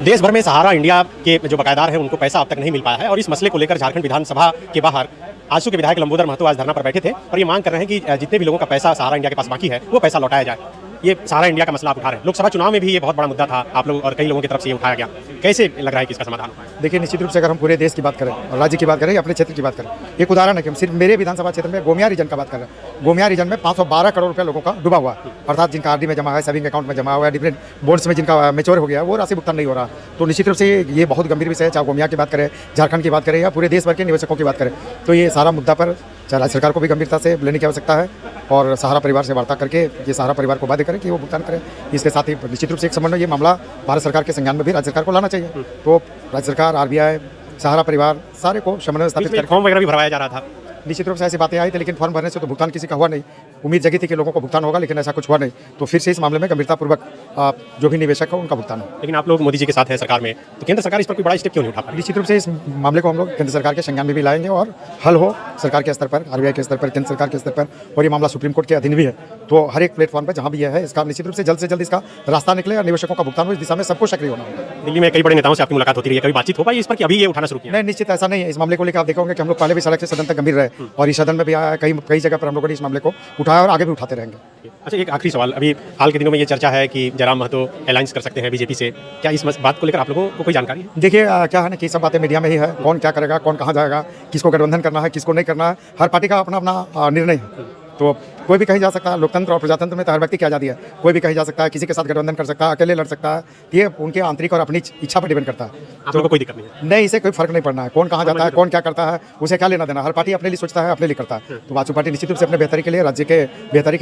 देश भर में सहारा इंडिया के जो बकायेदार हैं उनको पैसा अब तक नहीं मिल पाया है और इस मसले को लेकर झारखंड विधानसभा के बाहर आजसू के विधायक लंबोदर महतो आज धरना पर बैठे थे और ये मांग कर रहे हैं कि जितने भी लोगों का पैसा सहारा इंडिया के पास बाकी है वो पैसा लौटाया जाए। ये सहारा इंडिया का मसला आप उठा रहे हैं। लोकसभा चुनाव में भी ये बहुत बड़ा मुद्दा था, आप लोग और कई लोगों की तरफ से ये उठाया गया। कैसे लग रहा है कि इसका समाधान होगा? देखिए, निश्चित रूप से अगर हम पूरे देश की बात करें और राज्य की बात करें या अपने क्षेत्र की बात करें, एक उदाहरण है कि हम सिर्फ मेरे विधानसभा क्षेत्र में गोमिया रीजन का बात कर रहे हैं। गोमिया रीजन में 512 करोड़ रुपये लोगों का डूबा हुआ है, अर्थात जिनका आरडी में जमा है, सेविंग अकाउंट में जमा हुआ है, डिफरेंट बोर्ड्स में जिनका मेच्योर हो गया वो राशि भुगतान नहीं हो रहा। तो निश्चित रूप से ये बहुत गंभीर विषय है, चाहे गोमिया की बात करें, झारखंड की बात करें या पूरे देश भर के निवेशकों की बात करें। तो ये सारा मुद्दा पर राज्य सरकार को भी गंभीरता से लेने की आवश्यकता है और सहारा परिवार से वार्ता करके ये सहारा परिवार को बाध्य करें कि वो भुगतान करें। इसके साथ ही निश्चित रूप से एक समन्वय ये मामला भारत सरकार के संज्ञान में भी राज्य सरकार को लाना चाहिए। तो राज्य सरकार, आरबीआई, सहारा परिवार सारे को समन्वय स्थापित करके फॉर्म वगैरह भी भरवाया जा रहा था। निश्चित रूप से ऐसी बातें आई थी, लेकिन फॉर्म भरने से तो भुगतान किसी का हुआ नहीं। उम्मीद जगी थी कि लोगों को भुगतान होगा, लेकिन ऐसा कुछ हुआ नहीं। तो फिर से इस मामले में गंभीरतापूर्वक जो भी निवेशक हो उनका भुगतान हो। लेकिन आप लोग मोदी जी के साथ हैं सरकार में, तो केंद्र सरकार इस पर कोई बड़ा स्टेप क्यों नहीं उठा पाई? निश्चित रूप से इस मामले को हम लोग केंद्र सरकार के संज्ञान में भी लाएंगे और हल हो सरकार के स्तर पर, आरबीआई के स्तर पर, केंद्र सरकार के स्तर पर, और ये मामला सुप्रीम कोर्ट के अधीन भी है। तो हर एक प्लेटफॉर्म पर जहाँ भी यह है, इसका निश्चित रूप से जल्द इसका रास्ता निकले और निवेशकों का भुगतान हो। इस दिशा में सबको सक्रिय होना होगा। दिल्ली में कई बड़े नेताओं से आपकी मुलाकात होती रही है, कभी बातचीत हो पाई इस पर कि अभी ये उठाना शुरू किया? नहीं, निश्चित ऐसा नहीं है। इस मामले को लेकर आप देखोगे कि हम लोग पहले भी सड़क से सदन तक गंभीर रहे और इस सदन में भी आया, कई जगह पर हम लोगों ने इस मामले को उठाया और आगे भी उठाते रहेंगे। अच्छा, एक आखिरी सवाल, अभी हाल के दिनों में ये चर्चा है कि जयराम महतो अलायंस कर सकते हैं बीजेपी से, क्या इस बात को लेकर आप लोगों को कोई जानकारी है? देखिए, क्या है ना कि सब बातें मीडिया में ही है। कौन क्या करेगा, कौन कहाँ जाएगा, किसको गठबंधन करना है, किसको नहीं करना है, हर पार्टी का अपना अपना निर्णय है। तो कोई भी कहीं जा सकता है। लोकतंत्र और प्रजातंत्र में तो हर व्यक्ति की आज़ादी है, कोई भी कहीं जा सकता है, किसी के साथ गठबंधन कर सकता है, अकेले लड़ सकता है। ये उनके आंतरिक और अपनी इच्छा पर डिपेंड करता है। आप लोगों को कोई दिक्कत नहीं है? नहीं, इसे कोई फर्क नहीं पड़ना है। कौन कहाँ जाता है, कौन क्या करता है, उसे क्या लेना देना। हर पार्टी अपने लिए सोचता है, अपने लिए करता है। तो बाजू पार्टी निश्चित रूप से अपने बेहतरी के लिए, राज्य के बेहतरी के लिए